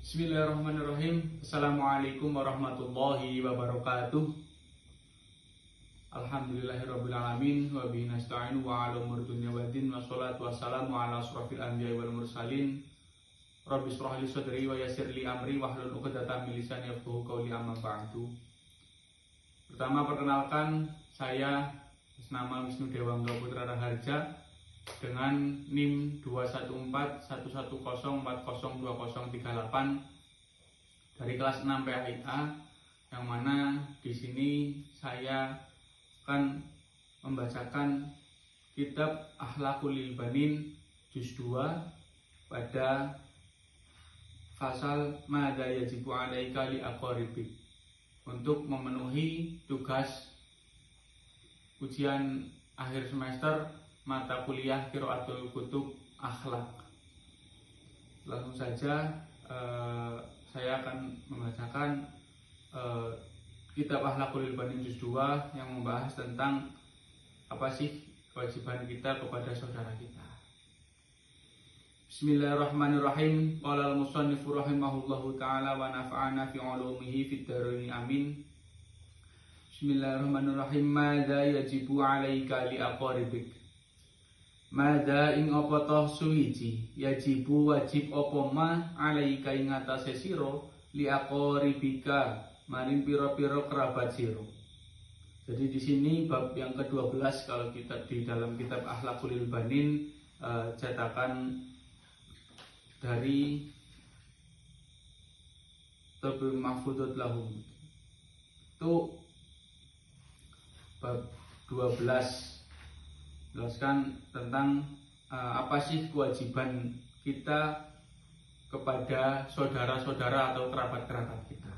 Bismillahirrahmanirrahim. Assalamualaikum warahmatullahi wabarakatuh. Alhamdulillahirrabbilalamin. Wa bihi nasta'inu wa ala umuri dunya waddin. Wassalatu wassalamu ala asrofil anbiya'i wal mursalin. Rabbi shrah li sadri wa yassir li amri wahlul 'uqdatam min lisani yafqahu qawli, amma ba'du. Pertama, perkenalkan, saya nama Wisnu Dewangga Putra Raharja dengan NIM 21411040208 dari kelas 6 PAIA, yang mana di sini saya akan membacakan kitab Akhlaqul lil Banin juz 2 pada fasal Madza yajibu 'alaika li aqaribik, untuk memenuhi tugas ujian akhir semester mata kuliah Qiraatul Kutub Akhlak. Langsung saja saya akan membacakan kitab Akhlaqul lil Banin juz 2 yang membahas tentang apa sih kewajiban kita kepada saudara kita. Bismillahirrahmanirrahim. Qala al-musannifu rahimahullahu ta'ala wa nafa'ana fi 'ulumihi fid dharain amin. Bismillahirrahmanirrahim. Madza yajibu 'alaika li aqaribik. Madza ing apa toh suwiji yajibu wajib apa ma 'alaika ing atase sira li aqaribika maring pira-pira kerabat sira. Jadi di sini bab yang ke-12 kalau kita di dalam kitab Akhlaqul lil Banin, cetakan dari Tabib Mahfudut Lahum, itu bab 12 jelaskan tentang apa sih kewajiban kita kepada saudara-saudara atau kerabat-kerabat kita.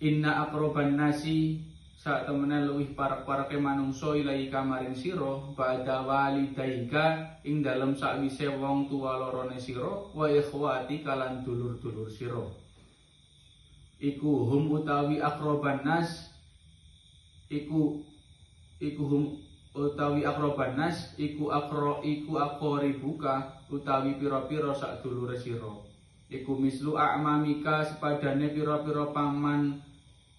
Inna aqraban nasi, saat temene luwih parek-pareke manungsa ilaika maring sira ba'da walidaika ing dalem sakwise wong tuwa lorone sira wa ikhwati kalan dulur-dulur sira. Iku hum utawi aqraban nas, iku hum utawi aqraban nas, iku aqribuka utawi pira-pira sak dulure sira. Iku mislu a'mamika, sepadane pira-pira paman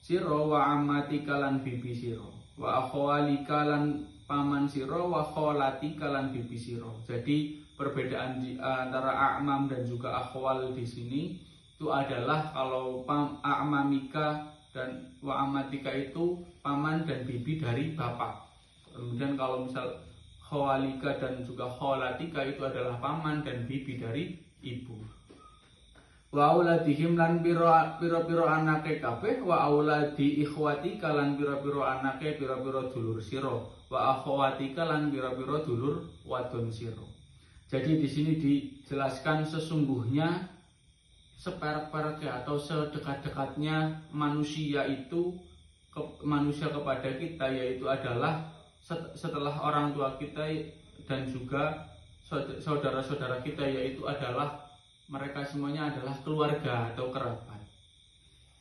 sira, wa ammatika lan bibi sira, wa akhwalika lan paman sira, wa kholatika lan bibi sira. Jadi perbedaan di antara a'mam dan juga akhwal di sini itu adalah kalau a'mamika dan wa ammatika itu paman dan bibi dari bapak. Kemudian kalau misal khawalika dan juga kholatika itu adalah paman dan bibi dari ibu. Wa auladihim lan pira-pira anake kabeh, wa auladi ikhwatika lan pira-pira anake pira-pira dulur sira, wa akhwatika lan pira-pira dulur wadon sira. Jadi di sini dijelaskan sesungguhnya seperek-pereknya atau sedekat-dekatnya manusia itu manusia kepada kita, yaitu adalah setelah orang tua kita dan juga saudara-saudara kita, yaitu adalah mereka semuanya adalah keluarga atau kerabat.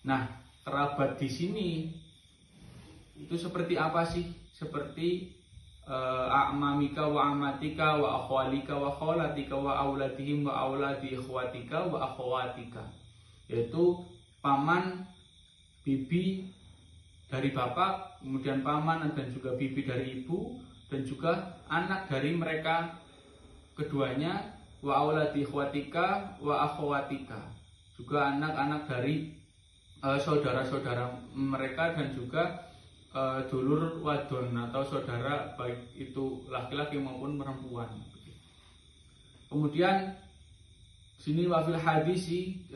Nah, kerabat di sini itu seperti apa sih? Seperti a'mamika wa amatika wa akhwalika wa kholatika wa auladihim wa auladi ikhwatika wa akhwatika, yaitu paman, bibi dari bapak, kemudian paman dan juga bibi dari ibu, dan juga anak dari mereka keduanya, wa auladi ikhwatika wa akhwatika, juga anak-anak dari saudara-saudara mereka dan juga dulur wadon atau saudara baik itu laki-laki maupun perempuan. Kemudian sini wafil hadisi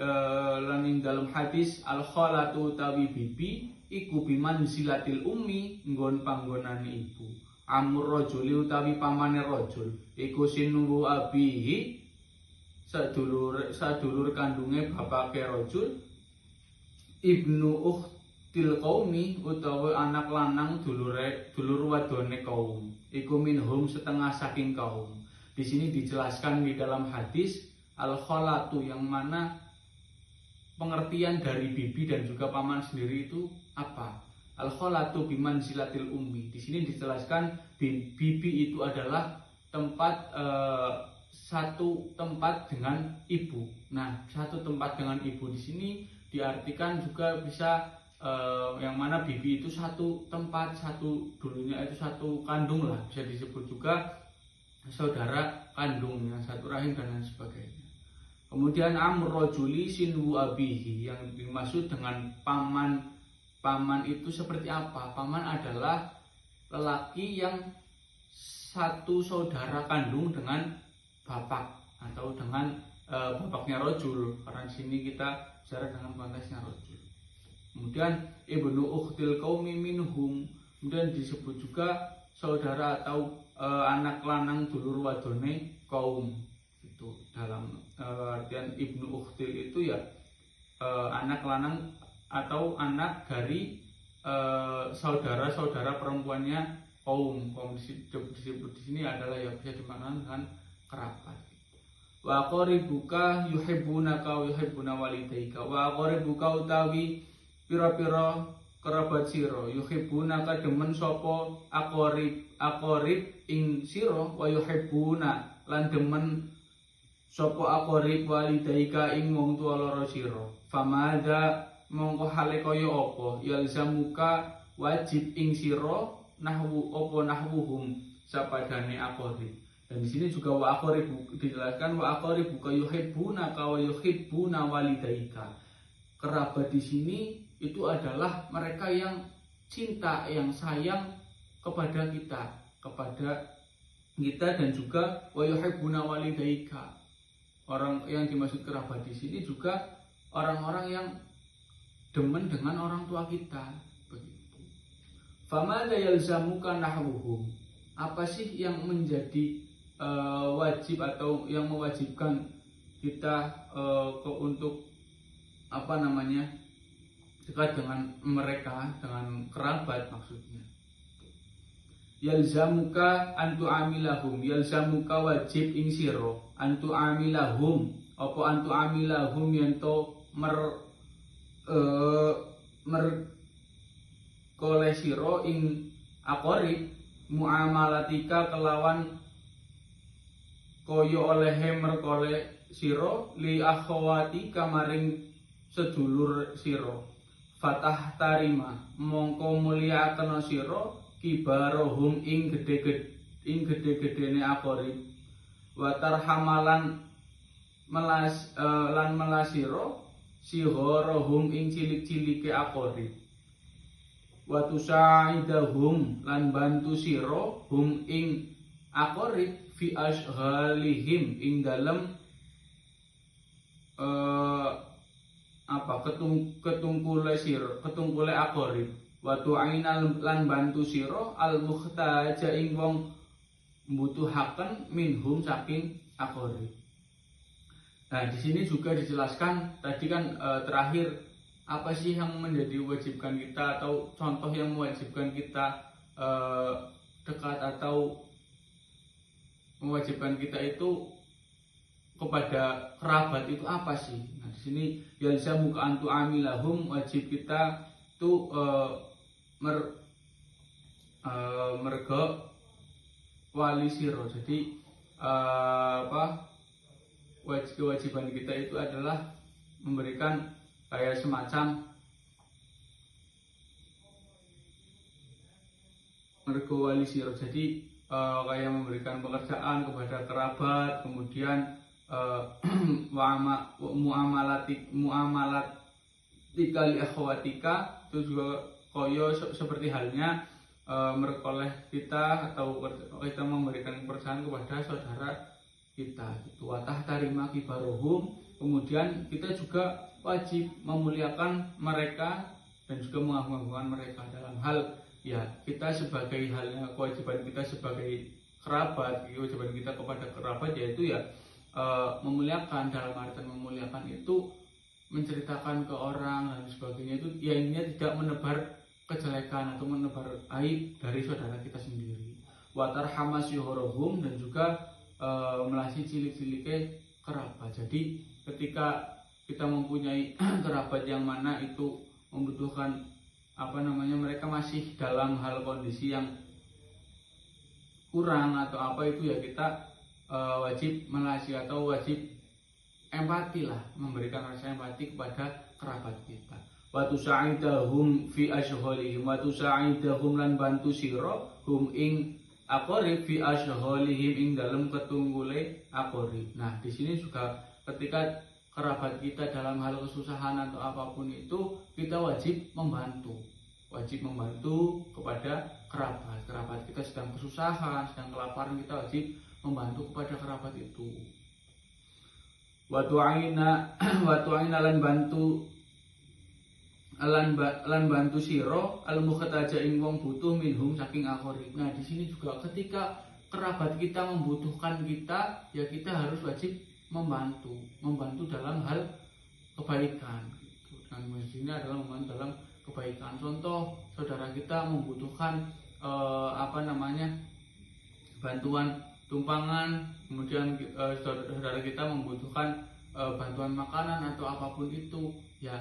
lan ing dalam hadis al khalatu tawi bibi iku biman silatil ummi, nggon panggonane ibu. Amur rajuli utawi pamane rajul iku sinuhu abihi, sadulur kandunge bapake rajul. Ibnu ukhtil qaumi utawa anak lanang dulur wadone kaum, iku minhum setengah saking kaum. Di sini dijelaskan di dalam hadis al khalatu, yang mana pengertian dari bibi dan juga paman sendiri itu apa? Al khalatu biman silatil ummi. Di sini dijelaskan bibi itu adalah tempat satu tempat dengan ibu. Nah, satu tempat dengan ibu di sini diartikan juga bisa yang mana bibi itu satu tempat, satu dulunya itu satu kandung lah, bisa disebut juga saudara kandung yang satu rahim dan lain sebagainya. Kemudian amrojuli sinwu abihi, yang dimaksud dengan paman. Paman itu seperti apa? Paman adalah lelaki yang satu saudara kandung dengan bapak atau dengan bapaknya rojul, karena di sini kita bicara dengan konteksnya rojul. Kemudian ibnu ukhtil qaumi minhum, kemudian disebut juga saudara atau anak lanang dulur wadone kaum. Itu dalam artian ibnu ukhtil itu ya anak lanang atau anak dari saudara-saudara perempuannya kaum. Kaum disebut di sini adalah ya bisa dimaknai dengan kerabat. Wa qaribuka yuhibbunaka wa yuhibbuna walidaika. Wa qaribuka utawi pira-pira kerabat sira yuhibbunaka demen sapa aqarib ing sira wa yuhibbuna lan demen sapa aqarib walidaika ing wong tuwa loro sira. Famada mongko hale kaya apa yalzamuka wajib ing sira nahwu apa nahwuhum sapadane aqarib. Dan di sini juga wa aqarib dijelaskan wa aqarib yuhibbuna ka wa yuhibbuna walidaika. Kerabat di sini itu adalah mereka yang cinta, yang sayang kepada kita dan juga wa yuhibbuna walidaika. Orang yang dimaksud kerabat di sini juga orang-orang yang demen dengan orang tua kita, begitu. Famada yalzamuka nahwuhum. Apa sih yang menjadi wajib atau yang mewajibkan kita untuk dekat dengan mereka, dengan kerabat maksudnya. Yalzamuka antu amilahum, yalzamuka wajib ing sira antu amilahum, apa antu amilahum yanto kole sira ing aqarib muamalatika kelawan kaya olehe merkole sira li akhwati kamaring sedulur sira. Fatah tarima mongko mulyakana sira kibarohum ing gede-gedene aqarib. Wa tarhamalan melasira sihorohum ing cilik-cilike aqarib. Wa tusaidahum lan bantu sira hum ing aqarib fi ashghalihim ing dalem ketungkule aqarib. Wa tu'inal lan bantu sira al muhtaja ing wong mbutuhaken minhum saking aqarib. Nah, di sini juga dijelaskan tadi kan terakhir apa sih yang menjadi wajibkan kita atau contoh yang mewajibkan kita dekat atau mewajibkan kita itu kepada kerabat itu apa sih? Nah, di sini yalzamuka antu amilahum, wajib kita itu merga wali siro. Jadi kewajiban kita itu adalah memberikan kayak semacam merga wali siro. Jadi kayak memberikan pekerjaan kepada kerabat, kemudian muamalat tikali akhwatika itu juga koyo seperti halnya merkoleh kita atau kita memberikan pekerjaan kepada saudara kita. Itu watah tarima kibarohum, kemudian kita juga wajib memuliakan mereka dan juga mengagungkan mereka dalam hal ya kita sebagai halnya kewajiban kita sebagai kerabat, kewajiban kita kepada kerabat yaitu ya memuliakan. Dalam artian memuliakan itu menceritakan ke orang dan sebagainya, itu ya intinya tidak menebar kejelekan atau menebar aib dari saudara kita sendiri. Watarhama syuhurahum, dan juga melasi cilik-ciliknya kerabat. Jadi ketika kita mempunyai kerabat yang mana itu membutuhkan mereka masih dalam hal kondisi yang kurang atau apa itu ya kita wajib melasi atau wajib empati lah, memberikan rasa empati kepada kerabat kita. Wa tusa'idahum fi ashghalihim wa tusa'idahum lan bantu sira hum ing aqarib fi ashghalihim ing dalam ketunggule aqarib. Nah, di sini juga ketika kerabat kita dalam hal kesusahan atau apapun itu, kita wajib membantu kepada kerabat kita sedang kesusahan, sedang kelaparan, kita wajib membantu kepada kerabat itu. Wa tu'ina lan bantu sira al mukhtaja ing wong butuh minhum saking aqarib. Nah, di sini juga ketika kerabat kita membutuhkan kita, ya kita harus wajib membantu dalam hal kebaikan gitu. Dan di sini adalah membantu dalam kebaikan. Contoh, saudara kita membutuhkan bantuan tumpangan, kemudian saudara kita membutuhkan bantuan makanan atau apapun itu, ya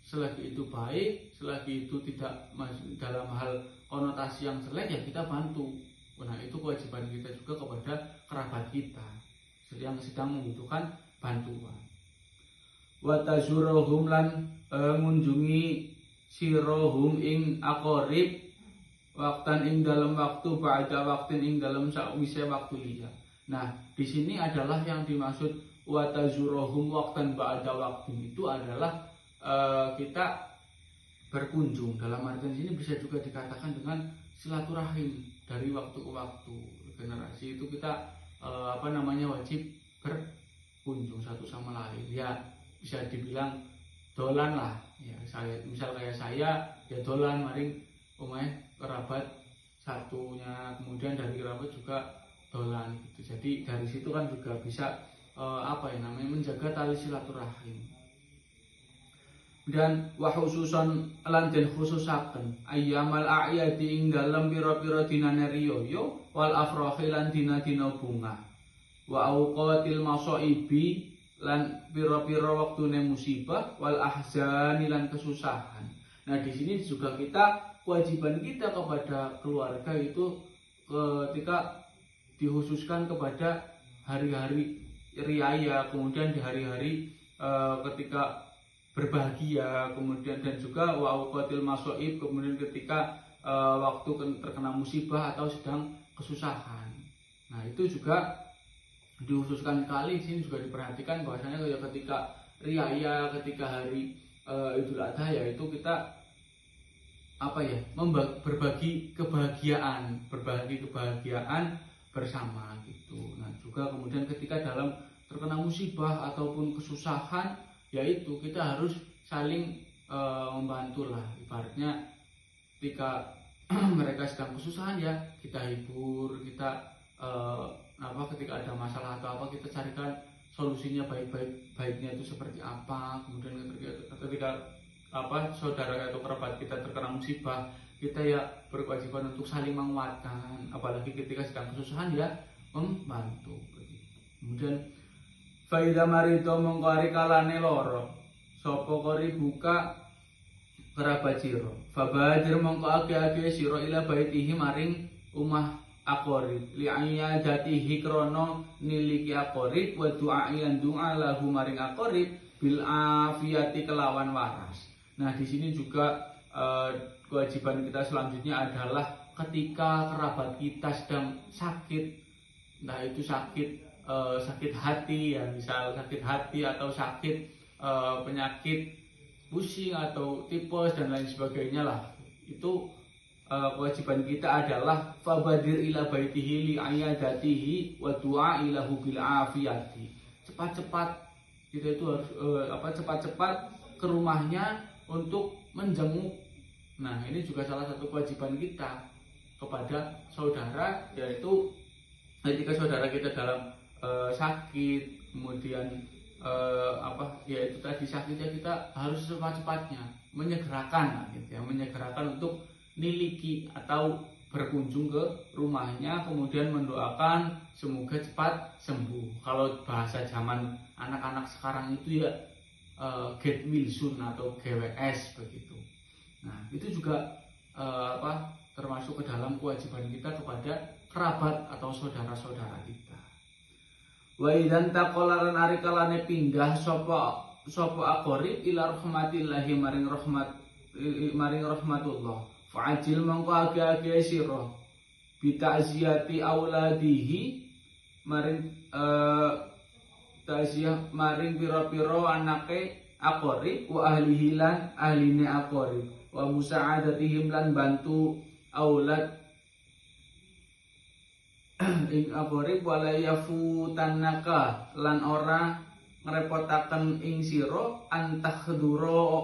selagi itu baik, selagi itu tidak dalam hal konotasi yang jelek, ya kita bantu. Nah, itu kewajiban kita juga kepada kerabat kita yang sedang membutuhkan bantuan. Wa tazuruhum lan ngunjungi sirohum ing aqarib waktan ing dalam waktu ba'da waktin ing dalam sakwise waktu liya. Nah, di sini adalah yang dimaksud wa tazuruhum waktan ba'da waktin itu adalah kita berkunjung. Dalam artian sini bisa juga dikatakan dengan silaturahim dari waktu ke waktu. Generasi itu kita wajib berkunjung satu sama lain. Ya, bisa dibilang dolan lah. Ya, misal kayak saya ya dolan maring kerabat satunya, kemudian dari kerabat juga dolan gitu. Jadi dari situ kan juga bisa menjaga tali silaturahim. Dan wa khususan lan den khususaken ayyamal a'yadi ing dalem pira-pira dinane riyaya wal afrahi lan dina-dina bunga wa auqatil masaibi lan pira-pira wektune musibah wal ahzani lan kesusahan. Nah, di sini juga kita kewajiban kita kepada keluarga itu ketika dikhususkan kepada hari-hari riyaya, kemudian di hari-hari ketika berbahagia, kemudian dan juga wa auqatil masaib, kemudian ketika waktu terkena musibah atau sedang kesusahan. Nah, itu juga dikhususkan kali di sini juga diperhatikan bahwasanya ketika riyaya, ketika hari Idul Adha, yaitu kita berbagi kebahagiaan bersama gitu. Nah, juga kemudian ketika dalam terkena musibah ataupun kesusahan, yaitu kita harus saling membantu lah. Ibaratnya ketika mereka sedang kesusahan, ya kita hibur, kita ketika ada masalah atau apa, kita carikan solusinya baiknya itu seperti apa. Kemudian ketika saudara atau kerabat kita terkena musibah, kita ya berkewajiban untuk saling menguatkan, apalagi ketika sedang kesusahan, ya membantu. Kemudian faida marito mengkari kalane loro sapa kori buka kerabat sira fabadir mongko ake-ake sira ila baitihi maring umah aqarib li ayyadatihi krana niliki aqarib wa du'a lan du'a lahu maring aqarib bil afiyati kelawan waras. Nah, di sini juga kewajiban kita selanjutnya adalah ketika kerabat kita sedang sakit, nah itu sakit hati, ya misal sakit hati atau sakit penyakit pusing atau tipes dan lain sebagainya lah, itu kewajiban kita adalah fabadir ila baitihi li ayadatihi wa du'a ilahu bil afiyati. Cepat-cepat kita itu harus cepat-cepat ke rumahnya untuk menjenguk. Nah, ini juga salah satu kewajiban kita kepada saudara, yaitu ketika saudara kita dalam sakit, kemudian yaitu tadi sakitnya, kita harus cepat-cepatnya menyegerakan untuk niliki atau berkunjung ke rumahnya, kemudian mendoakan semoga cepat sembuh. Kalau bahasa zaman anak-anak sekarang itu ya get well soon atau GWS begitu. Nah, itu juga termasuk ke dalam kewajiban kita kepada kerabat atau saudara-saudara kita. Wa idzan taqalaran ari kalane pindah sapa aqrib ila rahmatillahi maring rahmatullah fa'ajil mongko age-age sira bi ta'ziyati auladihi maring ta'ziyah maring pira-pira anake aqrib wa ahlihi lan ahline aqrib wa musa'adatihim lan bantu aulad ing aqrib wala yafutanaka lan ora ngrepotaken ing sira antahdura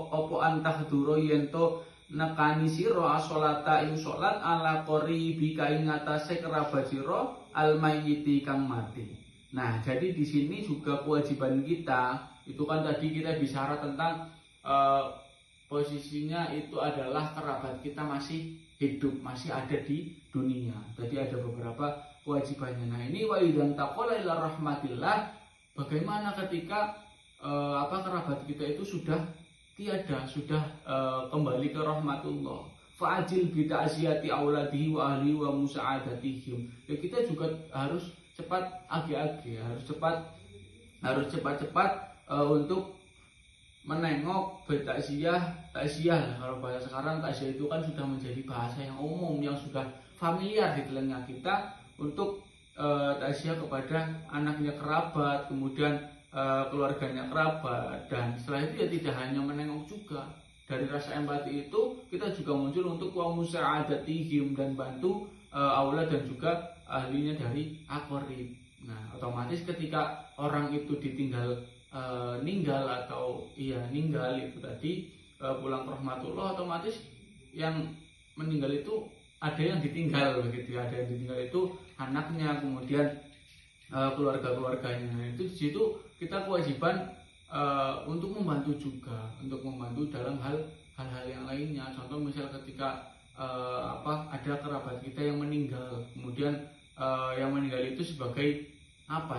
yen to nekani sira asolata ing salat ala qoribi ka ing atase kerabat sira almayyiti kang mati. Nah, jadi di sini juga kewajiban kita itu kan tadi kita bicara tentang posisinya itu adalah kerabat kita masih hidup, masih ada di dunia. Jadi ada beberapa kewajibannya. Nah, ini wa idzan taqala ila rahmatillah, bagaimana ketika kerabat kita itu sudah tiada, sudah kembali ke rahmatullah. Fa'ajil bi ta'ziyati auladihi wa ahli wa musa'adatihim. Ya, kita juga harus cepat age-age, harus cepat-cepat untuk menengok takziah kalau bahasa sekarang takziah itu kan sudah menjadi bahasa yang umum yang sudah familiar di telinga kita untuk takziah kepada anaknya kerabat, kemudian keluarganya kerabat, dan setelah itu ya tidak hanya menengok juga. Dari rasa empati itu kita juga muncul untuk wa musa'adatihim dan bantu aulad dan juga ahlinya dari aqrib. Nah, otomatis ketika orang itu ditinggal ninggal itu tadi pulang ke rahmatullah, otomatis yang meninggal itu ada yang ditinggal begitu ya, ada yang ditinggal itu anaknya, kemudian keluarga-keluarganya. Nah, itu di situ kita kewajiban untuk membantu juga, untuk membantu dalam hal-hal yang lainnya. Contoh misal ketika ada kerabat kita yang meninggal, kemudian yang meninggal itu sebagai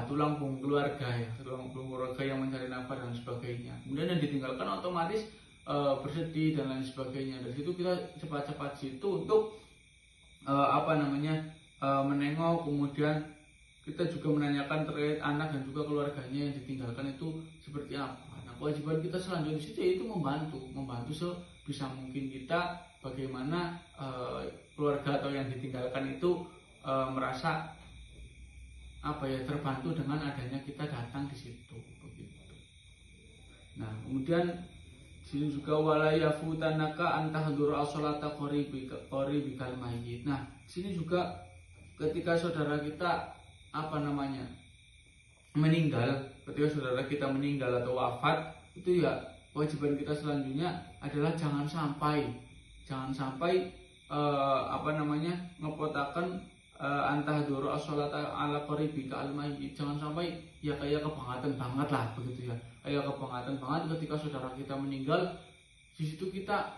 tulang punggung keluarga ya, tulang punggung keluarga yang mencari nafkah dan sebagainya. Kemudian yang ditinggalkan otomatis bersedih dan lain sebagainya. Dari situ kita cepat-cepat situ untuk menengok, kemudian kita juga menanyakan terkait anak dan juga keluarganya yang ditinggalkan itu seperti apa. Nah, kewajiban kita selanjutnya di situ yaitu membantu sebisa mungkin kita, bagaimana keluarga atau yang ditinggalkan itu merasa terbantu dengan adanya kita datang di situ begitu. Nah, kemudian sini juga wala yafutanaka antahduru as-salata qaribikal mayyit. Nah, sini juga ketika saudara kita meninggal, ketika saudara kita meninggal atau wafat, itu ya kewajiban kita selanjutnya adalah jangan sampai ngepotaken antahduru as-salata ala qaribika al-mayyit. Jangan sampai ya kayak kebangetan banget lah begitu ya. Kayak kebangetan banget ketika saudara kita meninggal, di situ kita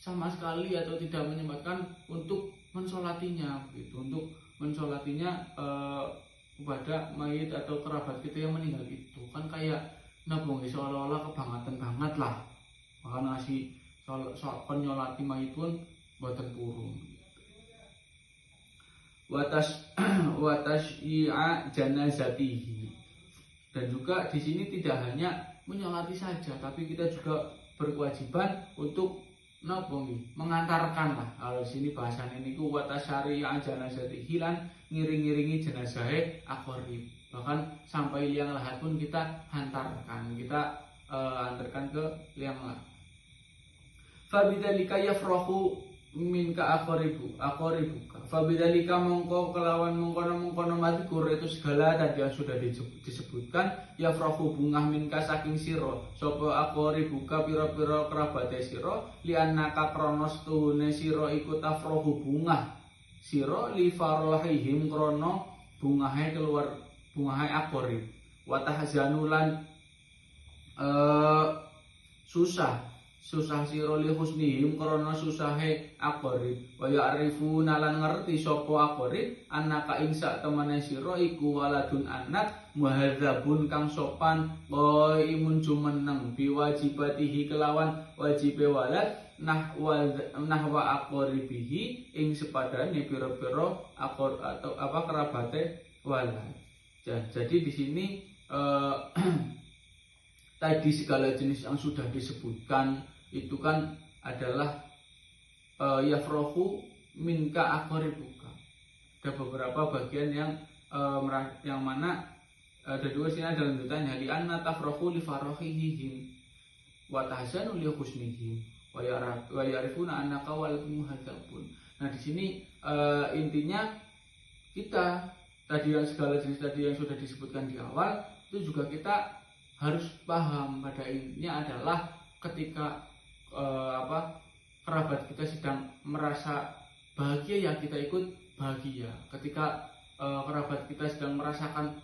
sama sekali atau tidak menyempatkan untuk mensolatinya gitu, untuk mensolatinya kepada mayit atau kerabat kita yang meninggal itu. Kan kayak seolah-olah kebangetan banget lah. Bahkan ngasih nyolati mayit pun boten purun. Watasyi'a janazatihi. Dan juga di sini tidak hanya menyolati saja, tapi kita juga berkewajiban untuk mengantarkan lah. Kalau di sini bahasannya niku watasyi'a janazatihi lan ngiring-ngiringi jenazahe aqrib. Bahkan sampai liang lahat pun kita hantarkan, antarkan ke liang lahat. Fabidzalika yafrahu minka aqribuka. Fabidzalika mongko kelawan mengkono mazkur itu segala tadi yang sudah disebutkan, yafrahu bungah minka saking sira sapa aqribuka pira-pira kerabate sira liannaka kronos tuhune sira iku tafrahu bungah sira li farahihim krono bungahe keluar bungahe aqrib wa tahzanulan susah sira li husnihim krana susahe aqrib wa ya'rifuna lan ngerti sapa aqrib annaka ing sak temene sira iku waladun anak muhadzabun kang sopan qaimun jumeneng biwajibatihi kelawan wajibe walad nahwa aqribihi ing sepadane pira-pira atau kerabate walad. Jadi di sini tadi segala jenis yang sudah disebutkan itu kan adalah yafrohu minka akoribuka. Ada beberapa bagian yang mana ada dua sini ada lanjutannya, li anna tafrahu li farahihim wa tahzanu li husnihim wa ya'rifuna annaka walakum hadzabun. Nah di sini intinya kita tadi yang segala jenis tadi yang sudah disebutkan di awal itu juga kita harus paham pada intinya adalah ketika kerabat kita sedang merasa bahagia ya kita ikut bahagia. Ketika kerabat kita sedang merasakan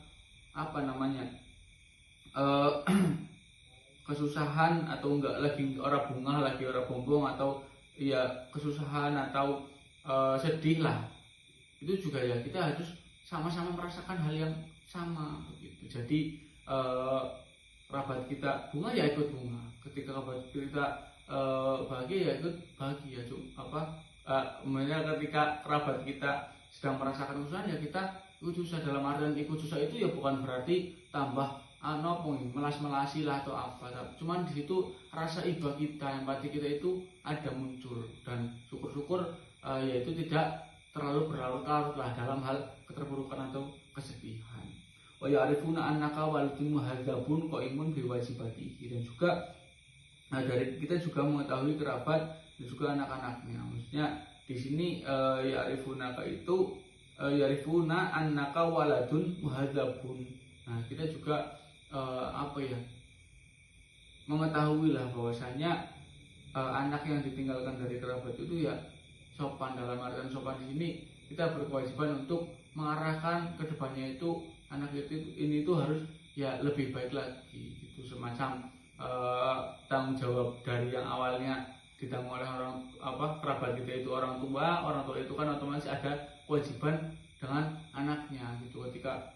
kesusahan atau enggak lagi orang bunga lagi orang bombong atau ya kesusahan atau sedih lah, itu juga ya kita harus sama-sama merasakan hal yang sama begitu. Jadi kerabat kita bunga ya ikut bunga, ketika kerabat kita bahagia ya ikut bahagia. Ketika kerabat kita sedang merasakan kesusahan ya kita ikut susah. Dalam artian ikut susah itu ya bukan berarti tambah melas-melasi lah atau apa, cuman di situ rasa iba kita, empati kita itu ada muncul, dan syukur-syukur yaitu tidak terlalu berlarut-larut lah dalam hal keterpurukan atau kesedihan. Wa ya'rifuna annaka walakum hadzabun qaimun biwajibatihi, dan juga dari kita juga mengetahui kerabat dan juga anak-anaknya. Maksudnya di sini ya'rifunaka itu yarifuna annaka waladun muhadzabun. Nah, kita juga mengetahui lah bahwasanya anak yang ditinggalkan dari kerabat itu ya sopan. Dalam artian sopan di sini kita berkewajiban untuk mengarahkan ke depannya itu anak ini tuh harus ya lebih baik lagi gitu, semacam tanggung jawab dari yang awalnya ditanggung oleh kerabat kita itu orang tua itu kan otomatis ada kewajiban dengan anaknya gitu. Ketika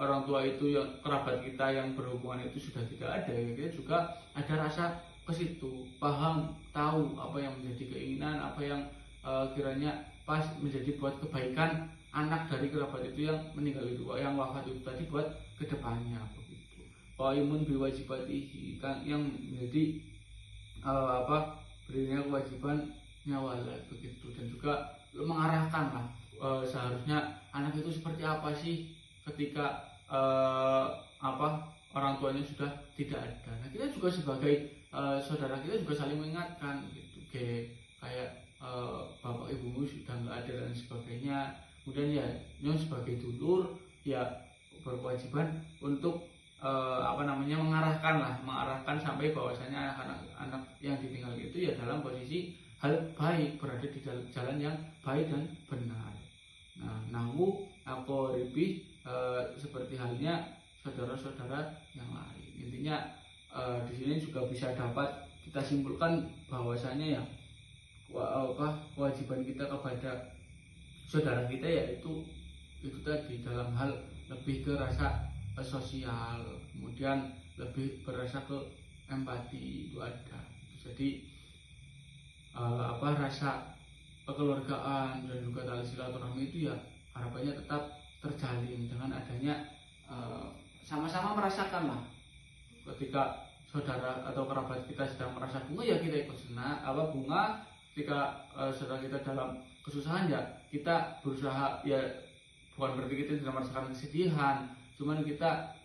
orang tua itu yang kerabat kita yang berhubungan itu sudah tidak ada ya, kita juga ada rasa ke situ, paham, tahu apa yang menjadi keinginan, apa yang kiranya pas menjadi buat kebaikan anak dari kerabat itu yang meninggal itu, yang wafat itu tadi buat kedepannya begitu. Qaimun biwajibatihi, yang menjadi berinya kewajiban nyawala begitu, dan juga mengarahkan lah seharusnya anak itu seperti apa sih ketika orang tuanya sudah tidak ada. Nah kita juga sebagai saudara kita juga saling mengingatkan gitu, kayak bapak ibumu sudah nggak ada dan sebagainya. Kemudian ya nyong sebagai dulur ya berkewajiban untuk mengarahkan sampai bahwasanya anak-anak yang ditinggal itu ya dalam posisi hal baik, berada di jalan yang baik dan benar. Nah, nahu aqoribi seperti halnya saudara-saudara yang lain. Intinya di sini juga bisa dapat kita simpulkan bahwasanya ya kewajiban kita kepada saudara kita yaitu itu tadi dalam hal lebih ke rasa sosial, kemudian lebih berasa ke empati itu ada. Jadi rasa kekeluargaan dan juga tali silaturahmi itu ya harapannya tetap terjalin dengan adanya sama-sama merasakan lah ketika saudara atau kerabat kita sedang merasa bunga ya kita ikut bunga. Ketika saudara kita dalam kesusahan ya kita berusaha, ya bukan berarti kita tidak merasakan kesedihan, cuman kita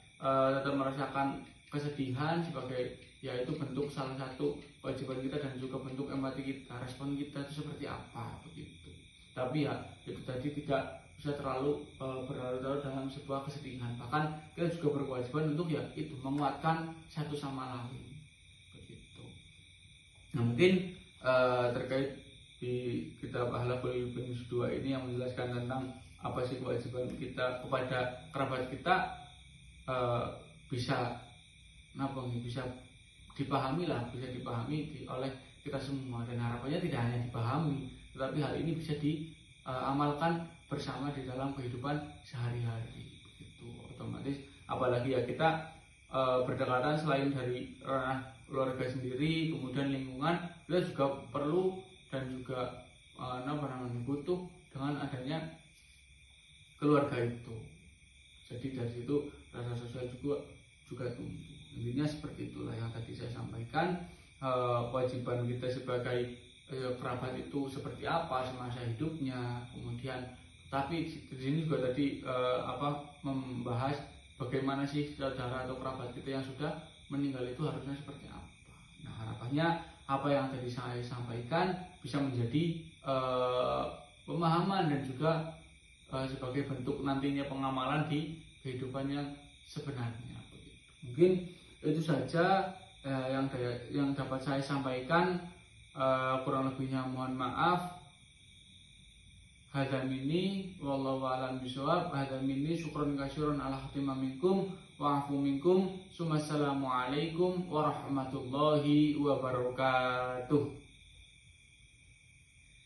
tetap merasakan kesedihan sebagai yaitu bentuk salah satu kewajiban kita dan juga bentuk empati kita, respon kita itu seperti apa begitu. Tapi ya itu tadi tidak bisa terlalu berlarut-larut dalam sebuah kesedihan, bahkan kita juga berkewajiban untuk ya itu menguatkan satu sama lain begitu. Nah mungkin terkait di kitab Akhlaqul Ibn 2 ini yang menjelaskan tentang apa sih kewajiban kita kepada kerabat kita bisa dipahami oleh kita semua, dan harapannya tidak hanya dipahami tetapi hal ini bisa diamalkan bersama di dalam kehidupan sehari-hari begitu. Otomatis apalagi ya kita berdekatan selain dari ranah keluarga sendiri, kemudian lingkungan, kita juga perlu dan juga butuh dengan adanya keluarga itu. Jadi dari situ rasa sosial juga tumbuh. Intinya seperti itulah yang tadi saya sampaikan. Kewajiban kita sebagai kerabat itu seperti apa semasa hidupnya, kemudian tapi di sini juga tadi membahas bagaimana sih saudara atau kerabat kita yang sudah meninggal itu harusnya seperti apa. Nah, harapannya apa yang tadi saya sampaikan bisa menjadi pemahaman dan juga sebagai bentuk nantinya pengamalan di kehidupan yang sebenarnya. Mungkin itu saja yang dapat saya sampaikan. Kurang lebihnya mohon maaf. Hadza minni wallahu a'lam bishawab. Hadza minni syukran katsiran ala khatimah minkum wa afu minkum. Assalamualaikum warahmatullahi wabarakatuh.